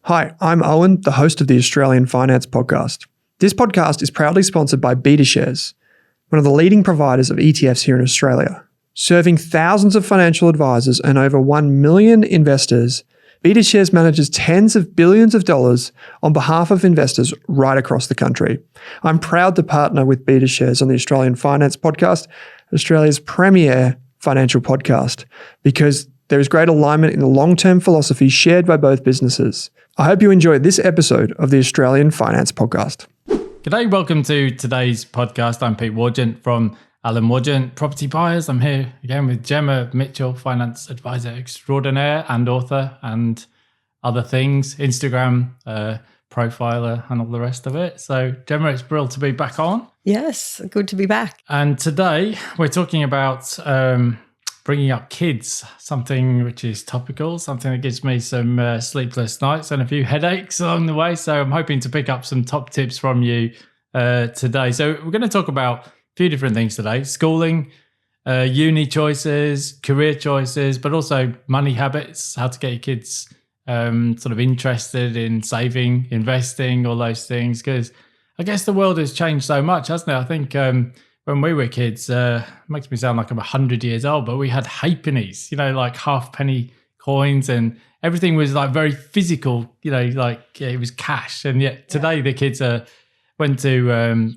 Hi, I'm Owen, the host of the Australian Finance Podcast. This podcast is proudly sponsored by BetaShares, one of the leading providers of ETFs here in Australia. Serving thousands of financial advisors and over 1 million investors, BetaShares manages tens of billions of dollars on behalf of investors right across the country. I'm proud to partner with BetaShares on the Australian Finance Podcast, Australia's premier financial podcast, because there is great alignment in the long-term philosophy shared by both businesses. I hope you enjoyed this episode of the Australian Finance Podcast. G'day, welcome to today's podcast. I'm Pete Wargent from Alan Wargent Property Buyers. I'm here again with Gemma Mitchell, finance advisor extraordinaire and author and other things, Instagram profiler and all the rest of it. So Gemma, it's brilliant to be back on. Yes, good to be back. And today we're talking about bringing up kids, something which is topical, something that gives me some sleepless nights and a few headaches along the way. So I'm hoping to pick up some top tips from you today. So we're going to talk about a few different things today: schooling, uni choices, career choices, but also money habits, how to get your kids sort of interested in saving, investing, all those things. Because I guess the world has changed so much, hasn't it? I think when we were kids, makes me sound like I'm 100 years old, but we had halfpennies, like halfpenny coins, and everything was like very physical, like it was cash. And yet today the kids went to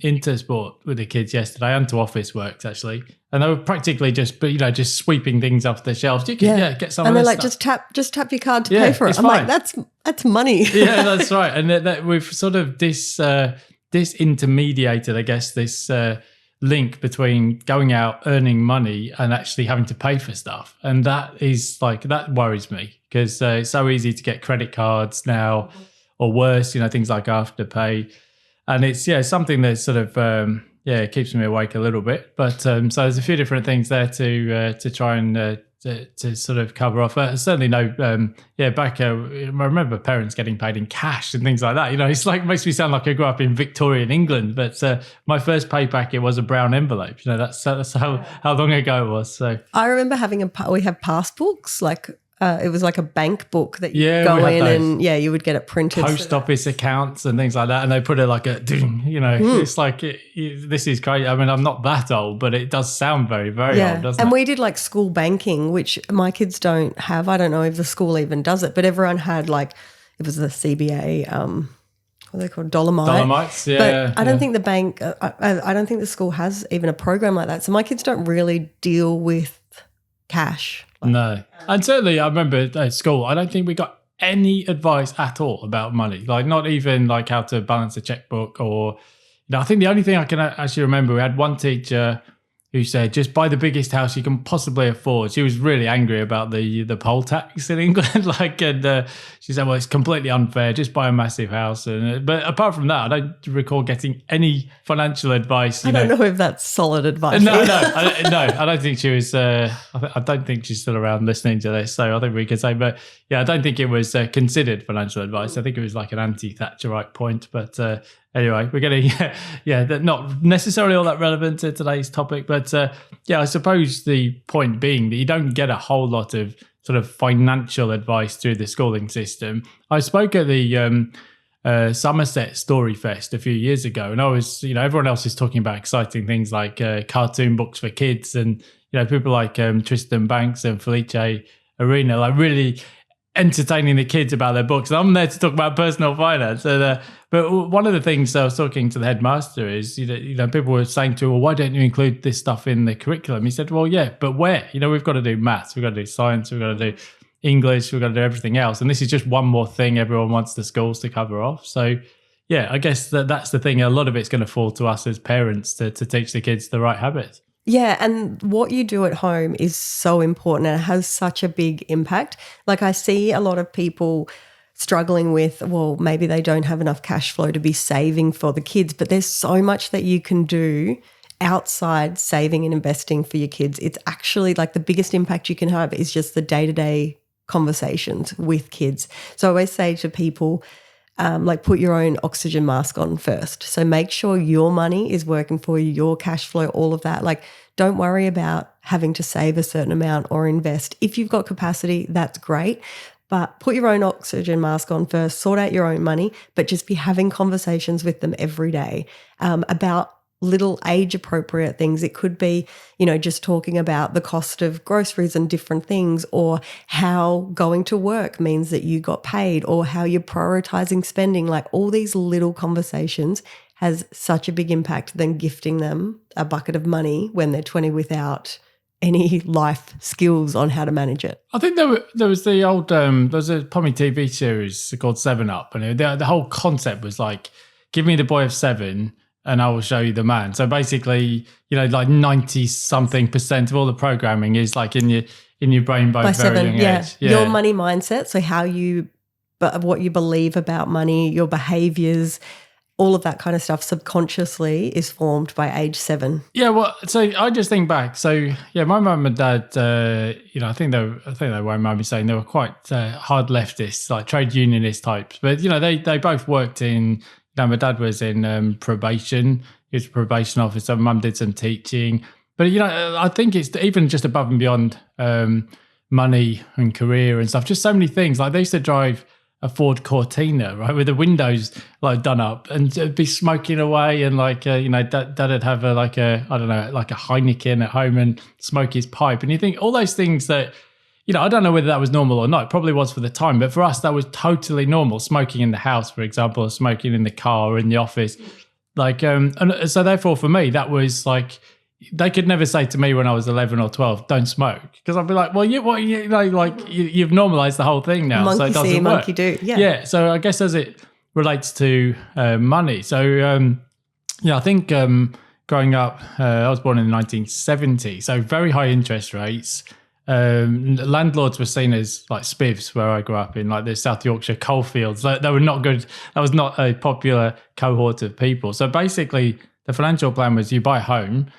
Intersport with the kids yesterday and to Office Works actually, and they were practically just sweeping things off the shelves. You can get some, and of they're this like, stuff. just tap your card to pay for it. I'm fine. like, that's money. Yeah, that's right. And that we've sort of disintermediated, I guess, this link between going out earning money and actually having to pay for stuff, and that worries me because it's so easy to get credit cards now, or worse, things like Afterpay, and it's something that sort of keeps me awake a little bit. But so there's a few different things there to try and to sort of cover off. Certainly back I remember parents getting paid in cash and things like that. It's like, makes me sound like I grew up in Victorian England, but my first pay packet was a brown envelope. That's how long ago it was. So I remember we have passbooks, like it was like a bank book that you go in those. And you would get it printed. Post office accounts and things like that, and they put it like a ding, It's like this is crazy. I mean, I'm not that old, but it does sound very, very old, doesn't it? And we did like school banking, which my kids don't have. I don't know if the school even does it, but everyone had it was the CBA, what are they called? Dolomites, yeah. But I don't think the bank, I don't think the school has even a program like that. So my kids don't really deal with cash. No. And certainly I remember at school, I don't think we got any advice at all about money, like not even like how to balance a checkbook or, I think the only thing I can actually remember, we had one teacher who said, just buy the biggest house you can possibly afford. She was really angry about the poll tax in England. And she said, well, it's completely unfair. Just buy a massive house. But apart from that, I don't recall getting any financial advice. I don't know if that's solid advice. No, I don't think she was. I don't think she's still around listening to this. So I think we could say, but I don't think it was considered financial advice. I think it was like an anti-Thatcherite point. But anyway, we're getting, not necessarily all that relevant to today's topic, but I suppose the point being that you don't get a whole lot of sort of financial advice through the schooling system. I spoke at the Somerset Story Fest a few years ago, and I was, everyone else is talking about exciting things like cartoon books for kids, and people like Tristan Banks and Felice Arena, like really entertaining the kids about their books. And I'm there to talk about personal finance. But one of the things I was talking to the headmaster is, people were saying to him, well, why don't you include this stuff in the curriculum? He said, well, yeah, but where? We've got to do maths, we've got to do science, we've got to do English, we've got to do everything else. And this is just one more thing everyone wants the schools to cover off. So, I guess that's the thing. A lot of it's going to fall to us as parents to teach the kids the right habits. Yeah, and what you do at home is so important and it has such a big impact. Like I see a lot of people struggling with, well, maybe they don't have enough cash flow to be saving for the kids, but there's so much that you can do outside saving and investing for your kids. It's actually like the biggest impact you can have is just the day-to-day conversations with kids. So I always say to people, put your own oxygen mask on first. So make sure your money is working for you, your cash flow, all of that. Like, don't worry about having to save a certain amount or invest. If you've got capacity, that's great. But put your own oxygen mask on first, sort out your own money, but just be having conversations with them every day about little age-appropriate things. It could be, just talking about the cost of groceries and different things, or how going to work means that you got paid, or how you're prioritizing spending. Like all these little conversations has such a big impact than gifting them a bucket of money when they're 20 without any life skills on how to manage it. I think there was the old, there was a Pommy TV series called 7 Up, and the whole concept was like, give me the boy of 7 and I will show you the man. So basically, like 90-something% of all the programming is like in your brain by very 7, young age. Yeah. Your money mindset, so what you believe about money, your behaviors, all of that kind of stuff subconsciously is formed by age 7. Yeah, well, so I just think back. So yeah, my mum and dad, I think they won't mind me saying they were quite hard leftists, like trade unionist types. But they both worked in. My dad was in probation. He was a probation officer. Mum did some teaching. But I think it's even just above and beyond money and career and stuff. Just so many things. Like they used to drive a Ford Cortina, right, with the windows like done up, and be smoking away, and Dad'd have a Heineken at home and smoke his pipe, and you think all those things that, I don't know whether that was normal or not. It probably was for the time, but for us that was totally normal. Smoking in the house, for example, or smoking in the car or in the office, and so therefore for me that was like. They could never say to me when I was 11 or 12, don't smoke. Because I'd be like, well, you've normalized the whole thing now. Monkey so it doesn't see, work. monkey do. Yeah. Yeah. So I guess as it relates to money. So, I think growing up, I was born in the 1970s. So very high interest rates. Landlords were seen as like spivs where I grew up in, like the South Yorkshire coalfields. They were not good. That was not a popular cohort of people. So basically the financial plan was you buy a home,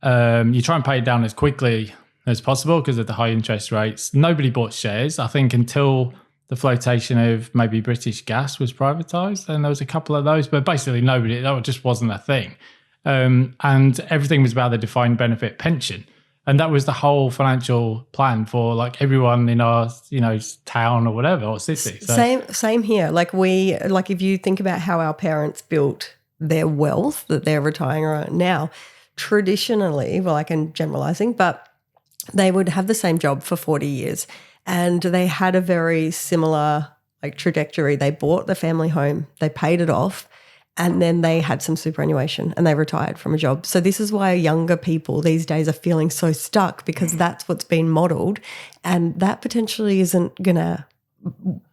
you try and pay it down as quickly as possible because of the high interest rates. Nobody bought shares, I think, until the flotation of maybe British Gas was privatised, and there was a couple of those, but basically that just wasn't a thing. And everything was about the defined benefit pension. And that was the whole financial plan for like everyone in our, town or whatever, or city. So. Same here. Like if you think about how our parents built their wealth that they're retiring around now, traditionally, well, I can generalizing, but they would have the same job for 40 years and they had a very similar trajectory. They bought the family home, they paid it off, and then they had some superannuation and they retired from a job. So this is why younger people these days are feeling so stuck, because that's what's been modeled, and that potentially isn't going to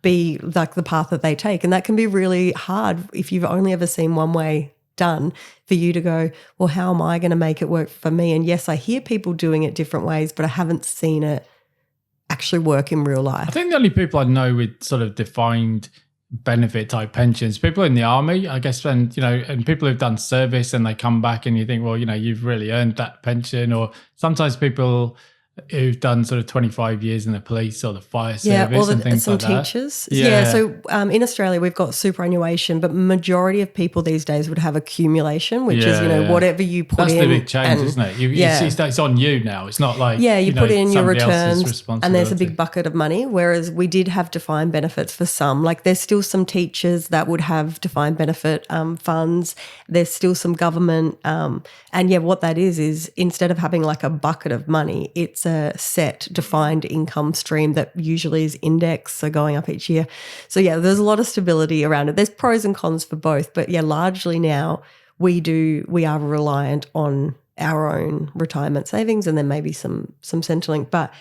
be like the path that they take. And that can be really hard if you've only ever seen one way done, for you to go, well, how am I going to make it work for me? And yes, I hear people doing it different ways, but I haven't seen it actually work in real life. I think the only people I know with sort of defined benefit type pensions, people in the army, I guess, and people who've done service and they come back and you think, well, you've really earned that pension. Or sometimes people who've done sort of 25 years in the police or the fire service and things like that. Some teachers. Yeah. So in Australia, we've got superannuation, but majority of people these days would have accumulation, which is, whatever you put in. That's the big change, isn't it? It's on you now. It's not like, you put in your returns and there's a big bucket of money, whereas we did have defined benefits for some. Like there's still some teachers that would have defined benefit funds. There's still some government. What that is instead of having like a bucket of money, it's a set defined income stream that usually is indexed, so going up each year. So there's a lot of stability around it. There's pros and cons for both, but largely now we are reliant on our own retirement savings and then maybe some Centrelink. But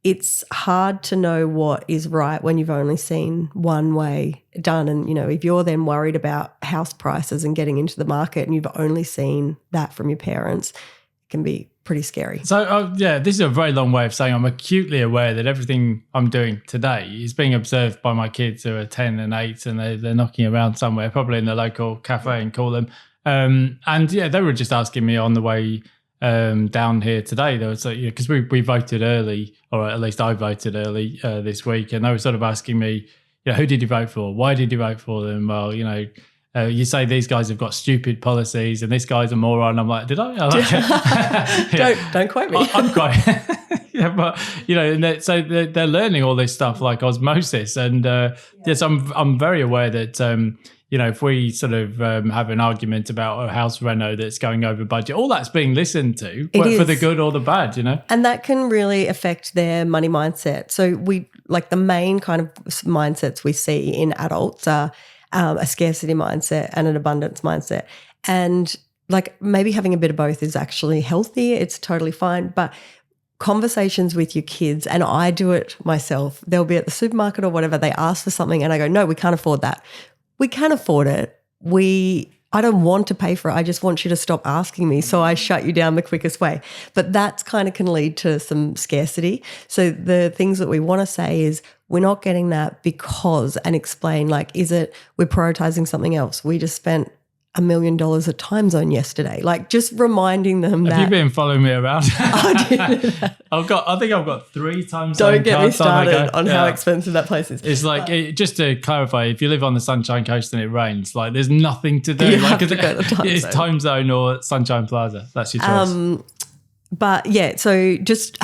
it's hard to know what is right when you've only seen one way done. And, if you're then worried about house prices and getting into the market and you've only seen that from your parents, it can be pretty scary. So, this is a very long way of saying I'm acutely aware that everything I'm doing today is being observed by my kids who are 10 and 8, and they're knocking around somewhere, probably in the local cafe in Coolham. They were just asking me on the way down here today. There was because we voted early, or at least I voted early this week, and they were sort of asking me, who did you vote for? Why did you vote for them? Well, you say these guys have got stupid policies and this guy's a moron. I'm like, did I? Don't quote me. I'm quite. but and they're learning all this stuff like osmosis, and yes, I'm very aware that if we sort of have an argument about a house reno that's going over budget, all that's being listened to, for the good or the bad, And that can really affect their money mindset. So the main kind of mindsets we see in adults are a scarcity mindset and an abundance mindset. And maybe having a bit of both is actually healthy. It's totally fine. But conversations with your kids, and I do it myself, they'll be at the supermarket or whatever, they ask for something and I go, no, we can't afford that. We can afford it. I don't want to pay for it. I just want you to stop asking me. So I shut you down the quickest way. But that's kind of can lead to some scarcity. So the things that we want to say is we're not getting that because, and explain is it we're prioritizing something else? We just spent $1 million at Time Zone yesterday. Just reminding them that. Have you been following me around? I did. I think I've got 3 Time Zone. Don't get me started on how expensive that place is. It's just to clarify, if you live on the Sunshine Coast and it rains, there's nothing to do. You have to go to Time Zone. It's Time Zone or Sunshine Plaza. That's your choice. But yeah, so just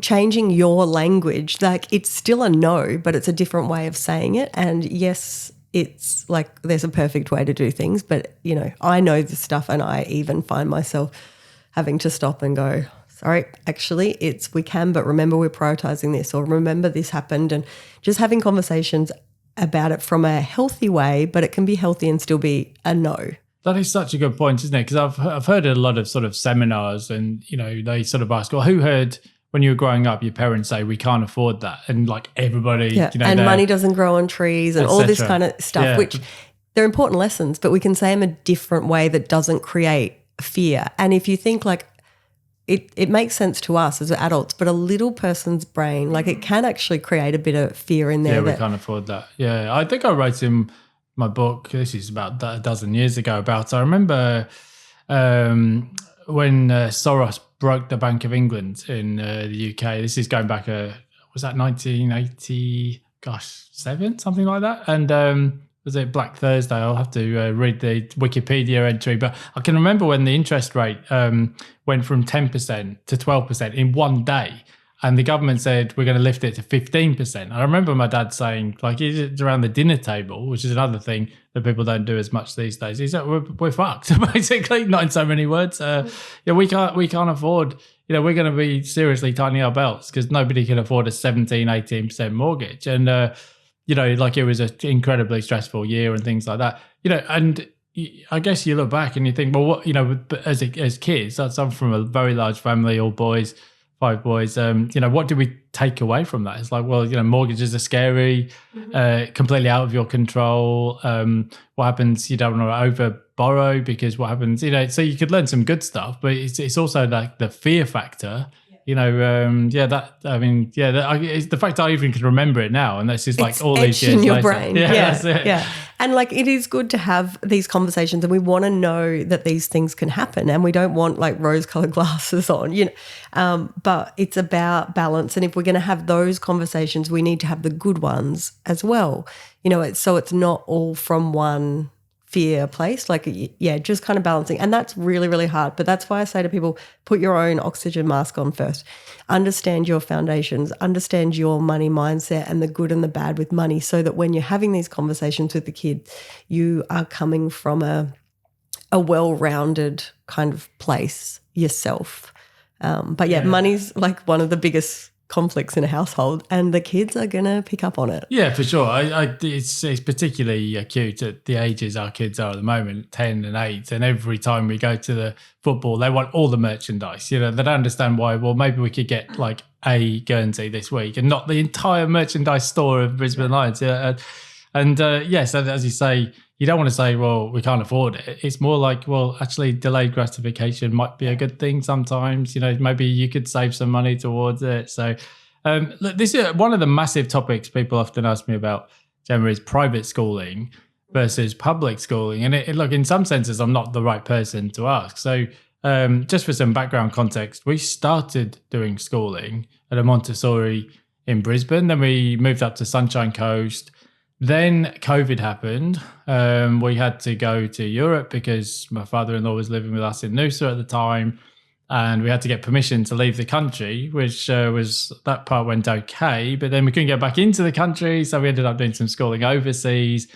changing your language, it's still a no, but it's a different way of saying it. And yes, it's there's a perfect way to do things, but I know this stuff, and I even find myself having to stop and go, sorry, actually we can, but remember we're prioritizing this, or remember this happened, and just having conversations about it from a healthy way, but it can be healthy and still be a no. That is such a good point, isn't it? Because I've heard a lot of sort of seminars, and they sort of ask, well, who heard when you were growing up your parents say we can't afford that, and everybody, and money doesn't grow on trees, and all this kind of stuff, which they're important lessons, but we can say them a different way that doesn't create fear. And if you think it makes sense to us as adults, but a little person's brain, it can actually create a bit of fear in there. Yeah, we can't afford that. Yeah, I think I wrote in my book, this is about a dozen years ago, I remember when Soros broke the Bank of England in the UK. This is going back, was that 1987, something like that? And was it Black Thursday? I'll have to read the Wikipedia entry. But I can remember when the interest rate went from 10% to 12% in one day. And the government said, we're going to lift it to 15%. I remember my dad saying, it's around the dinner table, which is another thing that people don't do as much these days. He said, we're fucked, basically, not in so many words. We can't afford, we're going to be seriously tightening our belts because nobody can afford a 17, 18% mortgage. And, it was an incredibly stressful year and things like that, and I guess you look back and you think, well, what, as kids, I'm from a very large family, all boys, 5 boys, what do we take away from that? It's mortgages are scary, completely out of your control. What happens? You don't want to over borrow because what happens, so you could learn some good stuff, but it's also the fear factor, it's the fact I even can remember it now. And that's just all these years in your later. brain. That's it. Yeah. And it is good to have these conversations, and we want to know that these things can happen, and we don't want rose-colored glasses on, but it's about balance. And if we're going to have those conversations, we need to have the good ones as well. So it's not all from one fear place, just kind of balancing. And that's really, really hard. But that's why I say to people, put your own oxygen mask on first. Understand your foundations, understand your money mindset and the good and the bad with money, so that when you're having these conversations with the kids, you are coming from a well-rounded kind of place yourself. Money's one of the biggest conflicts in a household, and the kids are going to pick up on it. Yeah, for sure. It's particularly acute at the ages our kids are at the moment, 10 and 8, and every time we go to the football, they want all the merchandise. They don't understand why, well, maybe we could get a Guernsey this week and not the entire merchandise store of Brisbane Lions. Yes, as you say, you don't want to say, well, we can't afford it. It's more well, actually delayed gratification might be a good thing sometimes. Maybe you could save some money towards it. So this is one of the massive topics people often ask me about, Gemma, is private schooling versus public schooling. And look, in some senses, I'm not the right person to ask. So just for some background context, we started doing schooling at a Montessori in Brisbane. Then we moved up to Sunshine Coast. Then COVID happened. We had to go to Europe because my father-in-law was living with us in Noosa at the time. and we had to get permission to leave the country, which that part went okay. But then we couldn't get back into the country, so we ended up doing some schooling overseas.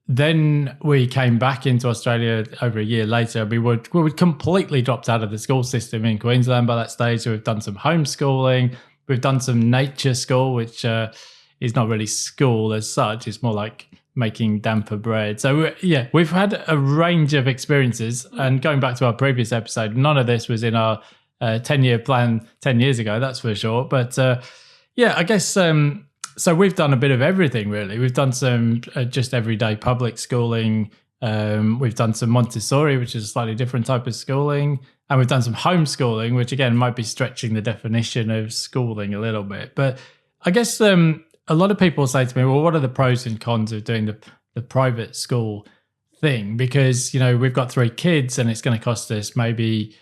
Then we came back into Australia over a year later. We would completely dropped out of the school system in Queensland by that stage. So we've done some homeschooling. We've done some nature school, which is not really school as such. It's more like making damper bread. So we've had a range of experiences. And going back to our previous episode, none of this was in our 10-year plan 10 years ago, that's for sure. But I guess... So we've done a bit of everything, really. We've done some just everyday public schooling. We've done some Montessori, which is a slightly different type of schooling. And we've done some homeschooling, which, again, might be stretching the definition of schooling a little bit. But I guess a lot of people say to me, well, what are the pros and cons of doing the private school thing? Because, we've got 3 kids and it's going to cost us maybe...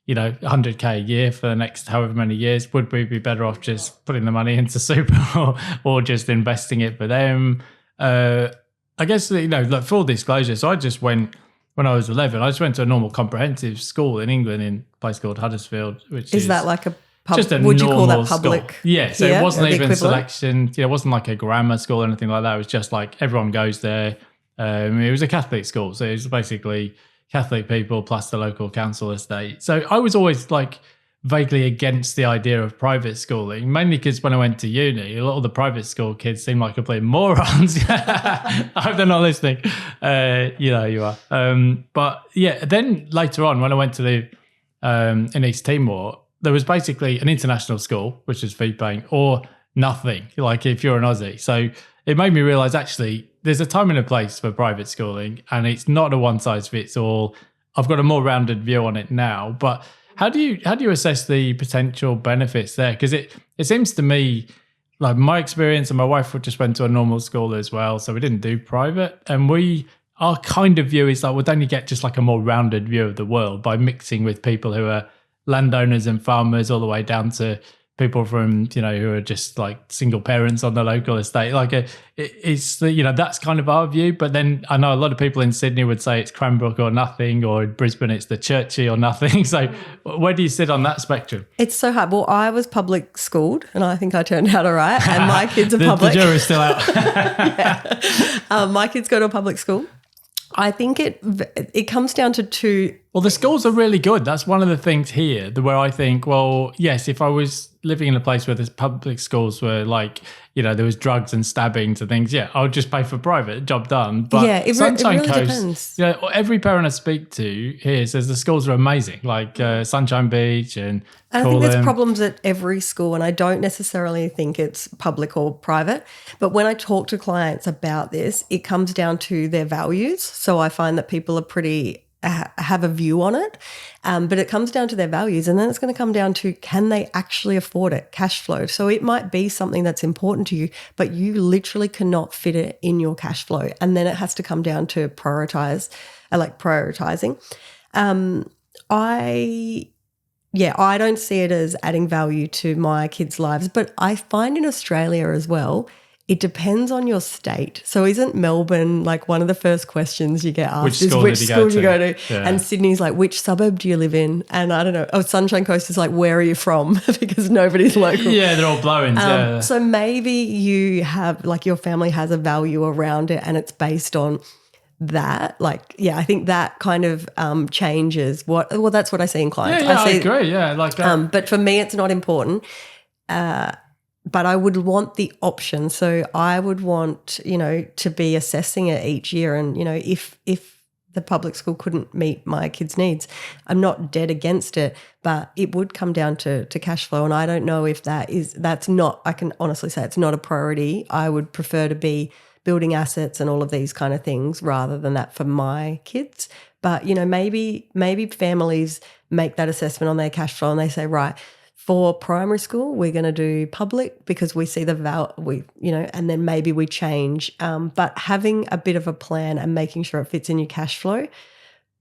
$100K a year for the next however many years. Would we be better off just putting the money into super or just investing it for them? I guess, like full disclosure. So I just went, when I was 11, I just went to a normal comprehensive school in England in a place called Huddersfield, which is that like a just a would you call normal that public? School. Yeah, so it wasn't even equivalent? selection. It wasn't like a grammar school or anything like that. It was just like everyone goes there. It was a Catholic school. So it was basically Catholic people plus the local council estate. So I was always like vaguely against the idea of private schooling, mainly because when I went to uni, a lot of the private school kids seemed like complete morons. I hope they're not listening. You are. But yeah, then later on, when I went to in East Timor, there was basically an international school, which is fee paying, or nothing, like if you're an Aussie. So it made me realize actually there's a time and a place for private schooling, and it's not a one size fits all. I've got a more rounded view on it now, but how do you assess the potential benefits there? Because it seems to me, like my experience, and my wife just went to a normal school as well, so we didn't do private, and our kind of view is like, well, don't you get just like a more rounded view of the world by mixing with people who are landowners and farmers all the way down to people from, who are just like single parents on the local estate. Like it's that's kind of our view. But then I know a lot of people in Sydney would say it's Cranbrook or nothing, or in Brisbane it's the Churchy or nothing. So where do you sit on that spectrum? It's so hard. Well, I was public schooled and I think I turned out all right. And my kids are public. The jury's still out. My kids go to a public school. I think it comes down to 2. Well, the schools are really good. That's one of the things here where I think, well, yes, if I was living in a place where the public schools were like, there was drugs and stabbings and things, I would just pay for private, job done. But yeah, it Sunshine really Coast, depends. Every parent I speak to here says the schools are amazing, like Sunshine Beach and I think there's problems at every school, and I don't necessarily think it's public or private. But when I talk to clients about this, it comes down to their values. So I find that people are pretty have a view on it, but it comes down to their values, and then it's going to come down to, can they actually afford it, cash flow. So it might be something that's important to you, but you literally cannot fit it in your cash flow, and then it has to come down to prioritizing. I don't see it as adding value to my kids' lives, but I find in Australia as well, it depends on your state. So isn't Melbourne like one of the first questions you get asked which school do you go to? Yeah. And Sydney's like, which suburb do you live in? And I don't know. Oh, Sunshine Coast is like, where are you from? Because nobody's local. Yeah, they're all blow-ins. So maybe you have, like, your family has a value around it and it's based on that. Like, I think that kind of changes that's what I see in clients. I agree. Yeah, like but for me, it's not important. But I would want the option. So I would want, to be assessing it each year. And, if the public school couldn't meet my kids' needs, I'm not dead against it, but it would come down to cash flow. And I don't know if I can honestly say it's not a priority. I would prefer to be building assets and all of these kind of things rather than that for my kids. But, maybe families make that assessment on their cash flow and they say, right, for primary school, we're going to do public because we see and then maybe we change. But having a bit of a plan and making sure it fits in your cash flow.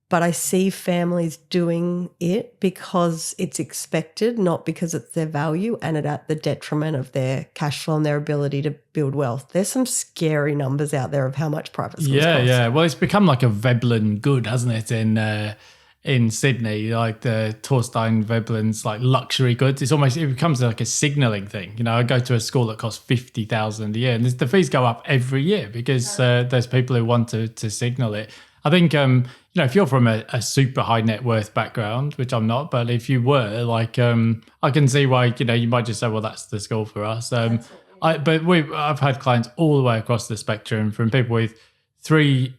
But I see families doing it because it's expected, not because it's their value, and it at the detriment of their cash flow and their ability to build wealth. There's some scary numbers out there of how much private schools cost. Yeah. Well, it's become like a Veblen good, hasn't it, in Sydney, like the Torstein Veblen's like luxury goods. It becomes like a signalling thing. I go to a school that costs 50,000 a year, and the fees go up every year because there's people who want to signal it. I think if you're from a super high net worth background, which I'm not, but if you were, like I can see why you might just say, well, that's the school for us. I've had clients all the way across the spectrum, from people with 3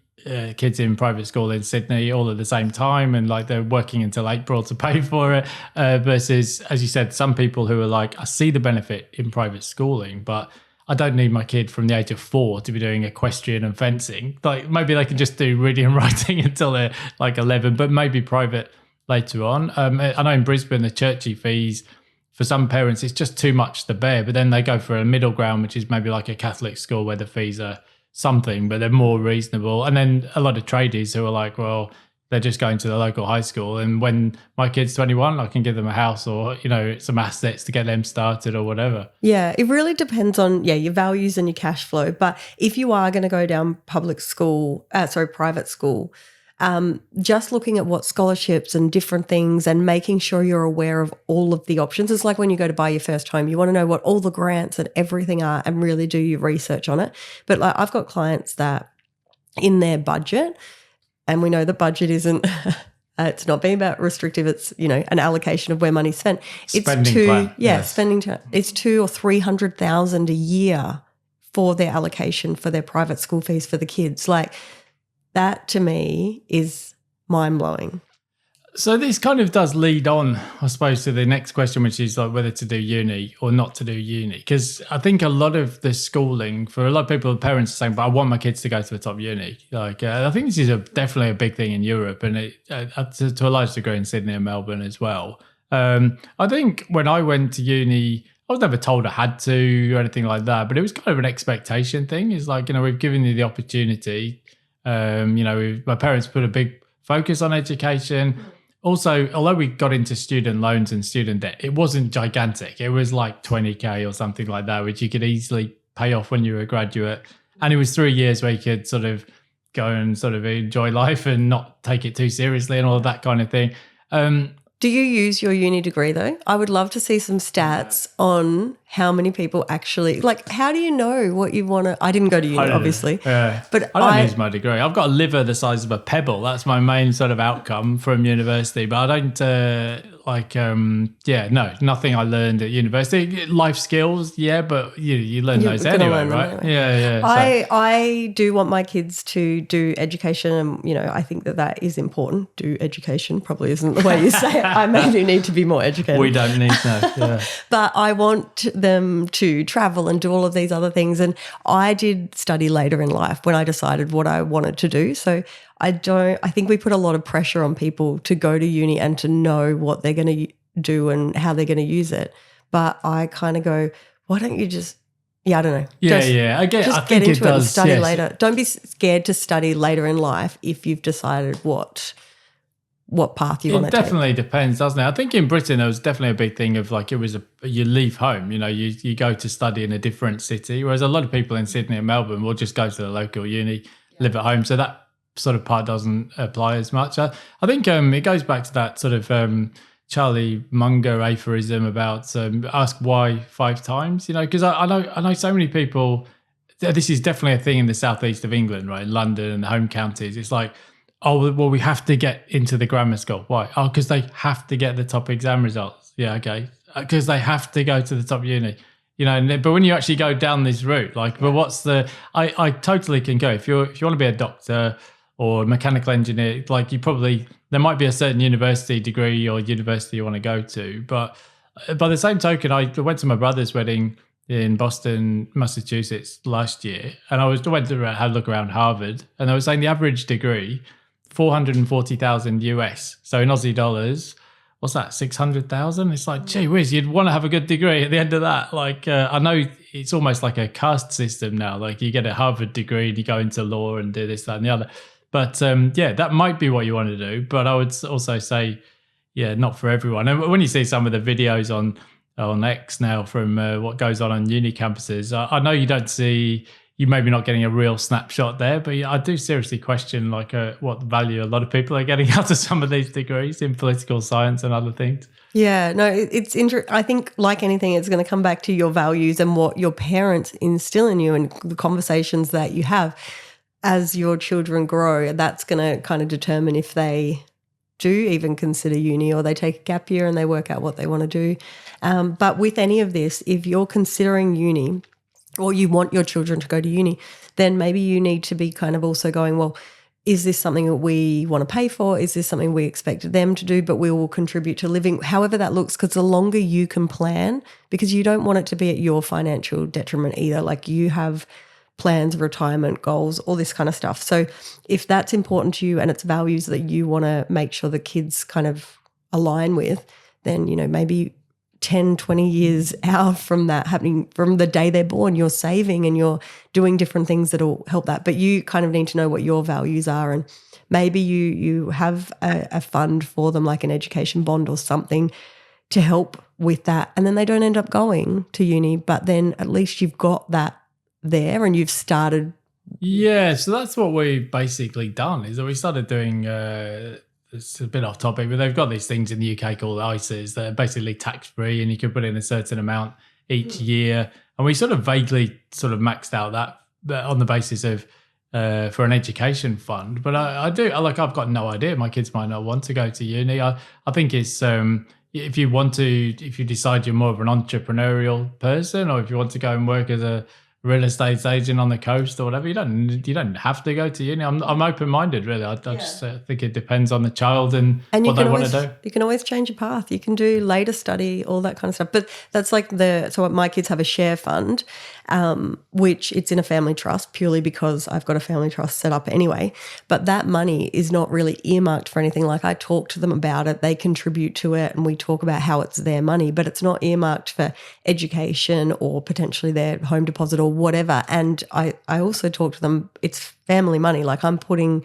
kids in private school in Sydney all at the same time, and like they're working until April to pay for it, versus, as you said, some people who are like, I see the benefit in private schooling, but I don't need my kid from the age of 4 to be doing equestrian and fencing. Like maybe they can just do reading and writing until they're like 11, but maybe private later on. I know in Brisbane the churchy fees for some parents, it's just too much to bear, but then they go for a middle ground, which is maybe like a Catholic school where the fees are something, but they're more reasonable. And then a lot of tradies who are like, well, they're just going to the local high school, and when my kid's 21, I can give them a house or some assets to get them started or whatever. Yeah, it really depends on your values and your cash flow. But if you are going to go down private school, just looking at what scholarships and different things and making sure you're aware of all of the options. It's like when you go to buy your first home, you want to know what all the grants and everything are and really do your research on it. But like I've got clients that in their budget, and we know the budget isn't it's not being about restrictive, it's an allocation of where money's spent. Spending plan. Spending time. It's 200,000 or 300,000 a year for their allocation for their private school fees for the kids. Like, that to me is mind-blowing. So this kind of does lead on, I suppose, to the next question, which is like whether to do uni or not to do uni. Because I think a lot of the schooling, for a lot of people, parents are saying, but I want my kids to go to the top uni. Like, I think this is definitely a big thing in Europe, and to a large degree in Sydney and Melbourne as well. I think when I went to uni, I was never told I had to or anything like that, but it was kind of an expectation thing. It's like, we've given you the opportunity. My parents put a big focus on education. Also, although we got into student loans and student debt, it wasn't gigantic. It was like 20K or something like that, which you could easily pay off when you were a graduate. And it was 3 years where you could sort of go and sort of enjoy life and not take it too seriously and all of that kind of thing. Do you use your uni degree though? I would love to see some stats on how many people actually, like, how do you know what you want to, I didn't go to uni, obviously. Yeah. But I don't use my degree. I've got a liver the size of a pebble. That's my main sort of outcome from university. But I don't, nothing I learned at university. Life skills, but you learn those anyway, right? Yeah. I do want my kids to do education, and, I think that is important. Do education probably isn't the way you say it. I maybe need to be more educated. We don't need to, yeah. But I want them to travel and do all of these other things. And I did study later in life when I decided what I wanted to do. So I think we put a lot of pressure on people to go to uni and to know what they're going to do and how they're going to use it. But I kind of go, why don't you just, I don't know. I get into it it and study yes. later. Don't be scared to study later in life if you've decided what path you want to take. It definitely depends, doesn't it? I think in Britain there was definitely a big thing of like you leave home, you go to study in a different city, whereas a lot of people in Sydney and Melbourne will just go to the local uni, live at home. So that sort of part doesn't apply as much. I think it goes back to that sort of Charlie Munger aphorism about ask why 5 times, because I know so many people, this is definitely a thing in the southeast of England, right? London and the home counties. It's like, oh, well, we have to get into the grammar school. Why? Oh, because they have to get the top exam results. Yeah, okay. Because they have to go to the top uni. But when you actually go down this route, like, but what's the? I totally can go. If you want to be a doctor or a mechanical engineer, like there might be a certain university degree or university you want to go to. But by the same token, I went to my brother's wedding in Boston, Massachusetts last year, and I went to have a look around Harvard, and I was saying the average degree, 440,000 US. So in Aussie dollars, what's that, 600,000? It's like, gee whiz, you'd want to have a good degree at the end of that. Like, I know it's almost like a caste system now. Like, you get a Harvard degree and you go into law and do this, that, and the other. But that might be what you want to do. But I would also say, not for everyone. And when you see some of the videos on X now from what goes on uni campuses, I know you don't see, you maybe not getting a real snapshot there. But I do seriously question like what value a lot of people are getting out of some of these degrees in political science and other things. Yeah, no, it's interesting. I think like anything, it's going to come back to your values and what your parents instill in you and the conversations that you have as your children grow. That's going to kind of determine if they do even consider uni or they take a gap year and they work out what they want to do. But with any of this, if you're considering uni or you want your children to go to uni, then maybe you need to be kind of also going, well, is this something that we want to pay for? Is this something we expect them to do, but we will contribute to living, however that looks, because the longer you can plan, because you don't want it to be at your financial detriment either. Like you have plans, retirement goals, all this kind of stuff. So if that's important to you and it's values that you want to make sure the kids kind of align with, then, maybe 10, 20 years out from that happening, from the day they're born, you're saving and you're doing different things that'll help that. But you kind of need to know what your values are, and maybe you have a fund for them, like an education bond or something to help with that. And then they don't end up going to uni, but then at least you've got that there and you've started. Yeah, so that's what we've basically done, is that we started doing it's a bit off topic, but they've got these things in the UK called ISAs that are basically tax-free, and you can put in a certain amount each year. And we sort of vaguely sort of maxed out that on the basis of for an education fund. But I've got no idea. My kids might not want to go to uni. I think it's if you decide you're more of an entrepreneurial person, or if you want to go and work as a real estate agent on the coast or whatever, you don't have to go to uni. I'm open-minded, really. I just think it depends on the child and what they want to do. You can always change your path. You can do later study, all that kind of stuff. But that's like so my kids have a share fund, which it's in a family trust purely because I've got a family trust set up anyway. But that money is not really earmarked for anything. Like I talk to them about it, they contribute to it, and we talk about how it's their money, but it's not earmarked for education or potentially their home deposit or whatever. And I also talk to them, it's family money. Like I'm putting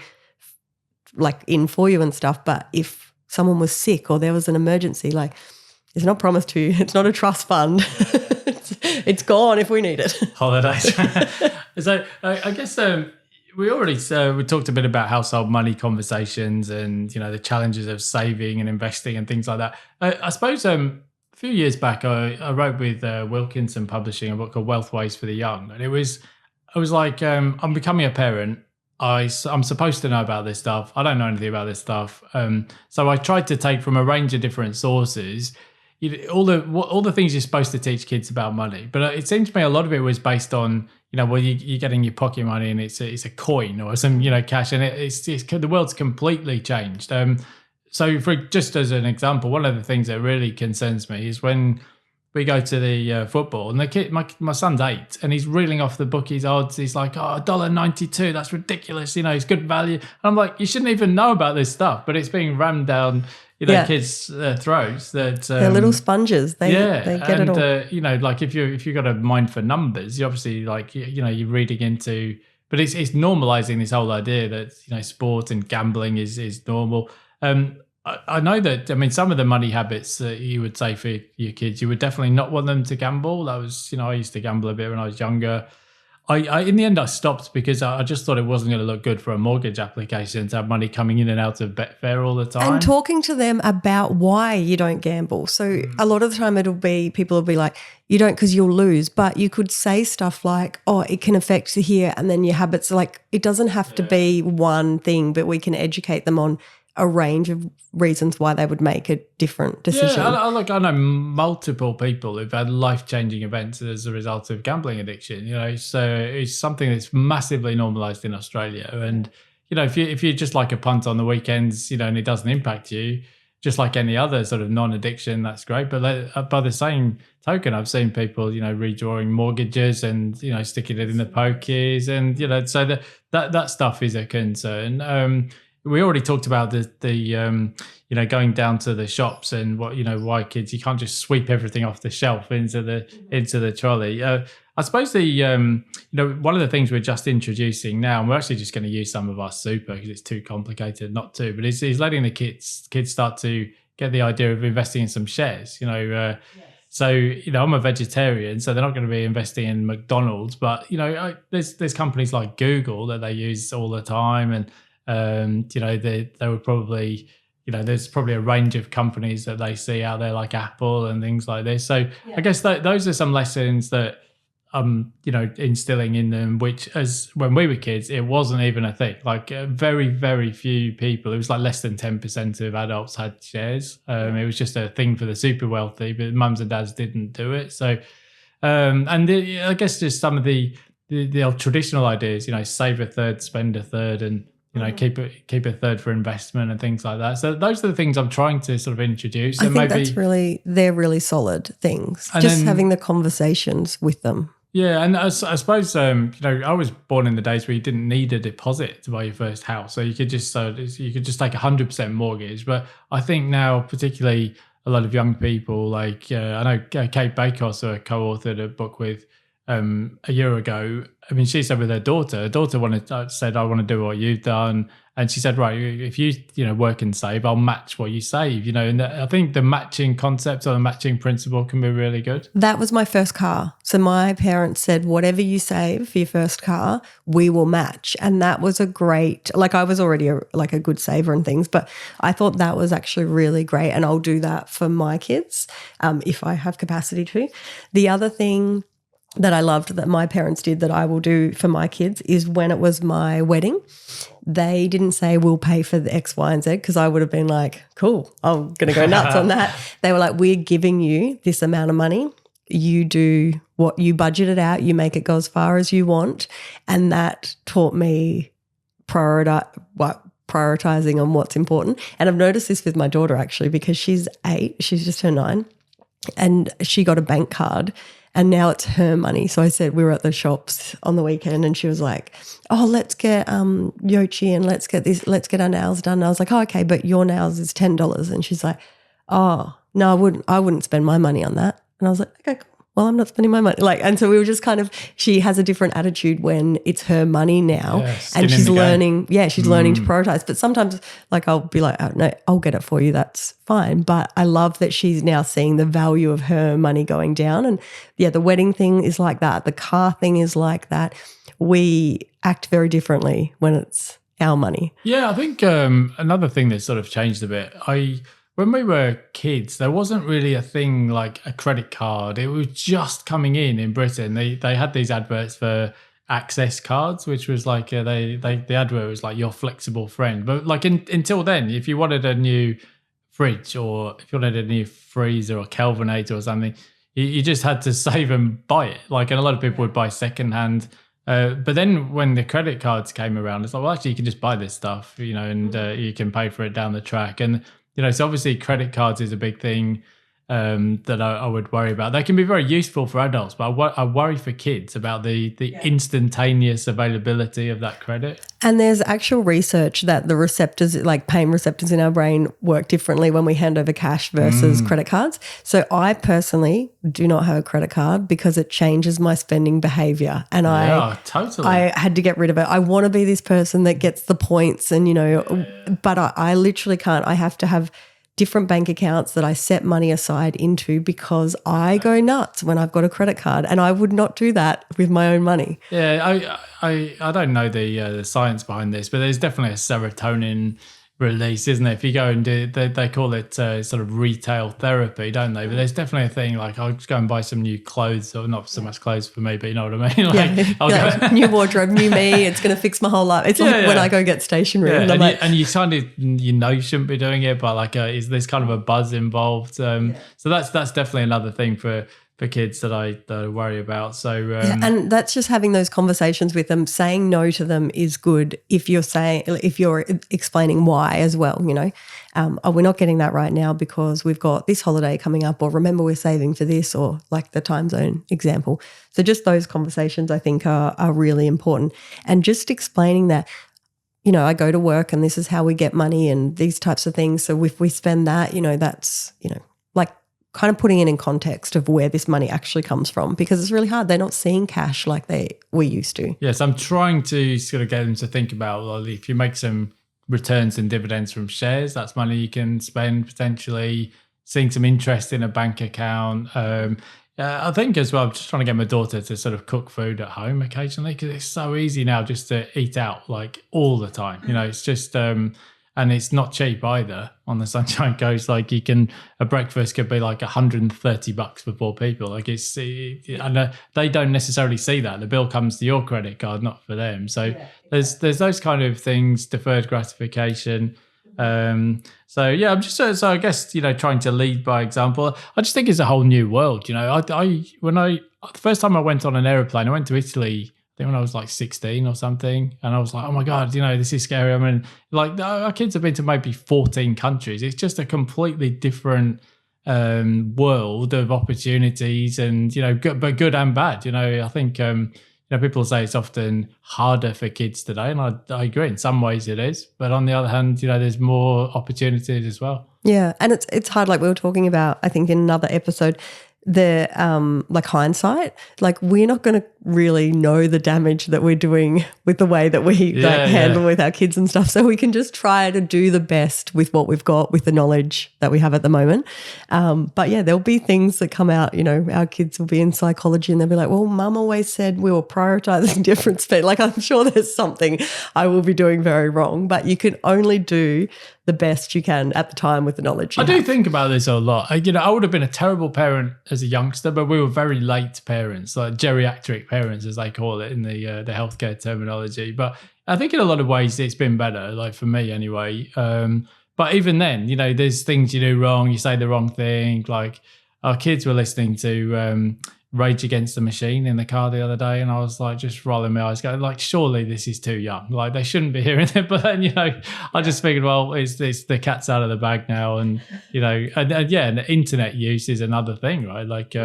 like in for you and stuff, but if someone was sick or there was an emergency, like it's not promised to you. It's not a trust fund. It's gone if we need it. Holidays. So I guess we already we talked a bit about household money conversations and the challenges of saving and investing and things like that. I suppose a few years back I wrote with Wilkinson Publishing a book called Wealthways for the Young, and I was like, I'm becoming a parent. I'm supposed to know about this stuff. I don't know anything about this stuff. So I tried to take from a range of different sources all the things you're supposed to teach kids about money. But it seems to me a lot of it was based on, you're getting your pocket money and it's a coin or some, cash, and it's the world's completely changed. So for just as an example, one of the things that really concerns me is when we go to the football and the kid, my son's 8 and he's reeling off the bookies odds. He's like, $1.92, that's ridiculous. It's good value. And I'm like, you shouldn't even know about this stuff, but it's being rammed down kids' throats. That they're little sponges. They get it all. Like if you've got a mind for numbers, you obviously you're reading into. But it's normalizing this whole idea that sport and gambling is normal. I know that. I mean, some of the money habits that you would say for your kids, you would definitely not want them to gamble. That was, I used to gamble a bit when I was younger. I in the end I stopped because I just thought it wasn't going to look good for a mortgage application to have money coming in and out of Betfair all the time. And talking to them about why you don't gamble. So a lot of the time people will be like, you don't because you'll lose. But you could say stuff like, it can affect you here, and then your habits. Like it doesn't have to be one thing, but we can educate them on a range of reasons why they would make a different decision. Yeah, I know multiple people who've had life-changing events as a result of gambling addiction. So it's something that's massively normalised in Australia. And if you just like a punt on the weekends, and it doesn't impact you, just like any other sort of non-addiction, that's great. But by the same token, I've seen people, redrawing mortgages and sticking it in the pokies, and so that stuff is a concern. We already talked about the going down to the shops and what why kids, you can't just sweep everything off the shelf into the trolley. I suppose one of the things we're just introducing now, and we're actually just going to use some of our super because it's too complicated not to, but is letting the kids start to get the idea of investing in some shares. So, I'm a vegetarian, so they're not going to be investing in McDonald's. But, there's companies like Google that they use all the time. And, they would probably, there's probably a range of companies that they see out there like Apple and things like this. So I guess those are some lessons that instilling in them, which as when we were kids, it wasn't even a thing. Like very, very few people, it was like less than 10% of adults had shares. It was just a thing for the super wealthy, but mums and dads didn't do it. So, I guess just some of the old traditional ideas, save a third, spend a third, and keep a third for investment and things like that. So those are the things I'm trying to sort of introduce. I think they're really solid things. Just having the conversations with them. Yeah, and I suppose I was born in the days where you didn't need a deposit to buy your first house, so you could just take 100% mortgage. But I think now, particularly a lot of young people, like I know Kate Bakos, who I co-authored a book with a year ago. I mean, she said with her daughter said, I want to do what you've done. And she said, right, if you work and save, I'll match what you save, and I think the matching concept or the matching principle can be really good. That was my first car. So my parents said, whatever you save for your first car, we will match. And that was a great, I was already a good saver and things, but I thought that was actually really great. And I'll do that for my kids if I have capacity to. The other thing that I loved that my parents did that I will do for my kids is when it was my wedding, they didn't say we'll pay for the X, Y, and Z, because I would have been like, cool, I'm going to go nuts on that. They were like, we're giving you this amount of money. You do what you budget it out. You make it go as far as you want. And that taught me prioritizing on what's important. And I've noticed this with my daughter actually, because she's 8, she's just turned 9, and she got a bank card. And now it's her money. So I said, we were at the shops on the weekend and she was like, oh, let's get Yochi and let's get our nails done. And I was like, oh, okay, but your nails is $10. And she's like, oh, no, I wouldn't spend my money on that. And I was like, okay, cool. Well, I'm not spending my money. And so we were just kind of, she has a different attitude when it's her money now, and she's learning. Yeah, she's learning to prioritize. But sometimes I'll be like, oh, no, I'll get it for you. That's fine. But I love that she's now seeing the value of her money going down. And yeah, the wedding thing is like that. The car thing is like that. We act very differently when it's our money. Yeah, I think another thing that sort of changed a bit, when we were kids, there wasn't really a thing like a credit card. It was just coming in Britain. They had these adverts for access cards, which was like the advert was like your flexible friend. But until then, if you wanted a new fridge or if you wanted a new freezer or Kelvinator or something, you just had to save and buy it. And a lot of people would buy secondhand. But then when the credit cards came around, it's like, well, actually, you can just buy this stuff, and you can pay for it down the track. And so obviously credit cards is a big thing that I would worry about. They can be very useful for adults, but I worry for kids about the instantaneous availability of that credit. And there's actual research that the receptors, like pain receptors in our brain, work differently when we hand over cash versus credit cards. So I personally do not have a credit card because it changes my spending behavior. And totally. I had to get rid of it. I want to be this person that gets the points and, but I literally can't. I have to have different bank accounts that I set money aside into because I go nuts when I've got a credit card, and I would not do that with my own money. Yeah, I don't know the science behind this, but there's definitely a serotonin release, isn't there? If you go and do, they call it sort of retail therapy, don't they? But there's definitely a thing like I'll just go and buy some new clothes, or not so much clothes for me, but you know what I mean? New wardrobe, new me. It's going to fix my whole life. It's when I go get stationery. Yeah, and you kind of you shouldn't be doing it, but is this kind of a buzz involved? So that's definitely another thing for kids that I worry about. So and that's just having those conversations with them. Saying no to them is good if you're explaining why as well. We're not getting that right now because we've got this holiday coming up, or remember we're saving for this, or like the time zone example. So just those conversations I think are really important, and just explaining that. I go to work and this is how we get money and these types of things. So if we spend that, that's like kind of putting it in context of where this money actually comes from, because it's really hard. They're not seeing cash like we used to. Yes, I'm trying to sort of get them to think about, well, if you make some returns and dividends from shares, that's money you can spend potentially seeing some interest in a bank account. I think as well, I'm just trying to get my daughter to sort of cook food at home occasionally, because it's so easy now just to eat out like all the time. It's just, and it's not cheap either on the Sunshine Coast. Like a breakfast could be like $130 for 4 people. Like and they don't necessarily see that. The bill comes to your credit card, not for them. So there's those kind of things, deferred gratification. So yeah, I'm just so I guess trying to lead by example. I just think it's a whole new world. The first time I went on an aeroplane, I went to Italy. I think when I was like 16 or something, and I was like, oh my god, this is scary. I mean, like our kids have been to maybe 14 countries. It's just a completely different world of opportunities, and but good and bad. I think. People say it's often harder for kids today, and I agree. In some ways it is, but on the other hand, there's more opportunities as well. Yeah, and it's hard, like we were talking about, I think in another episode, the like hindsight, like we're not going to really know the damage that we're doing with the way that we handle with our kids and stuff. So we can just try to do the best with what we've got, with the knowledge that we have at the moment. But yeah, there'll be things that come out, our kids will be in psychology and they'll be like, well, mum always said we were prioritizing different speed. Like I'm sure there's something I will be doing very wrong, but you can only do the best you can at the time with the knowledge you have. I do think about this a lot. I would have been a terrible parent as a youngster, but we were very late parents, like geriatric parents, as they call it in the healthcare terminology. But I think in a lot of ways it's been better, like for me anyway. But even then, there's things you do wrong, you say the wrong thing. Like our kids were listening to Rage Against the Machine in the car the other day, and I was like just rolling my eyes going like, surely this is too young, like they shouldn't be hearing it. But then I just figured, well, it's the cat's out of the bag now, and and the internet use is another thing, right? Like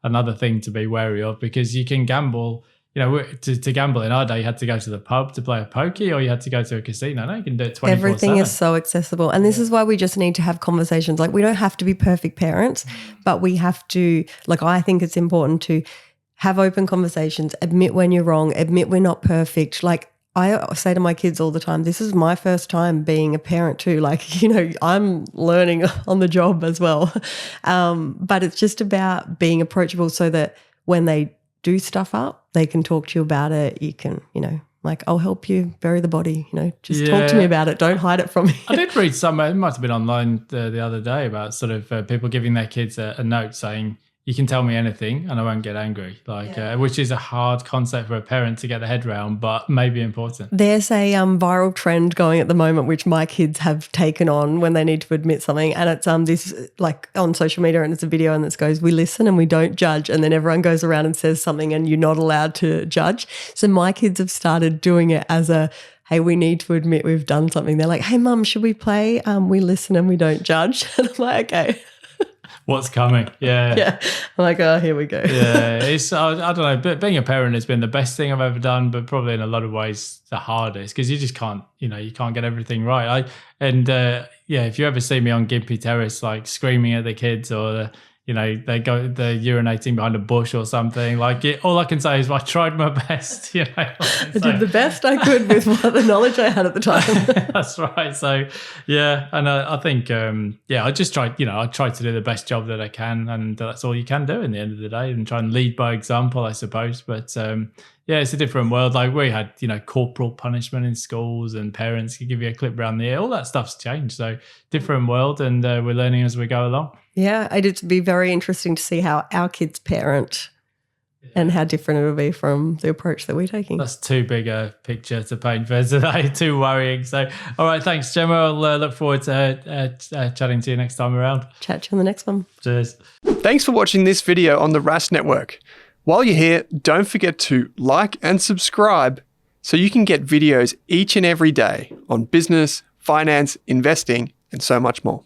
another thing to be wary of, because you can gamble. To gamble in our day, you had to go to the pub to play a pokey, or you had to go to a casino. Now you can do it 24/7. Everything is so accessible. And this is why we just need to have conversations. Like we don't have to be perfect parents, but we have to, like I think it's important to have open conversations, admit when you're wrong, admit we're not perfect. Like I say to my kids all the time, this is my first time being a parent too. Like, I'm learning on the job as well. But it's just about being approachable so that when they do stuff up, they can talk to you about it. You can, like, I'll help you bury the body, just talk to me about it. Don't hide it from me. I did read it might have been online the other day about sort of people giving their kids a note saying, you can tell me anything and I won't get angry, which is a hard concept for a parent to get their head around, but maybe important. There's a viral trend going at the moment, which my kids have taken on when they need to admit something. And it's this like on social media, and it's a video and it goes, we listen and we don't judge. And then everyone goes around and says something and you're not allowed to judge. So my kids have started doing it as hey, we need to admit we've done something. They're like, hey, Mum, should we play? We listen and we don't judge. And I'm like, okay. What's coming? Yeah. I'm like, oh, here we go. Yeah, it's I don't know, but being a parent has been the best thing I've ever done, but probably in a lot of ways the hardest, because you just can't, you can't get everything right. If you ever see me on Gimpy Terrace, like screaming at the kids, or they're urinating behind a bush or something, all I can say is I tried my best. I did the best I could with the knowledge I had at the time. That's right. So yeah, and I think I just tried. I tried to do the best job that I can, and that's all you can do in the end of the day, and try and lead by example, I suppose. But it's a different world. Like we had, corporal punishment in schools, and parents could give you a clip around the ear. All that stuff's changed. So different world, and we're learning as we go along. Yeah, it'd be very interesting to see how our kids parent and how different it will be from the approach that we're taking. That's too big a picture to paint for today, too worrying. So, all right, thanks, Gemma. I'll look forward to chatting to you next time around. Chat to you on the next one. Cheers. Thanks for watching this video on the Rask Network. While you're here, don't forget to like and subscribe so you can get videos each and every day on business, finance, investing, and so much more.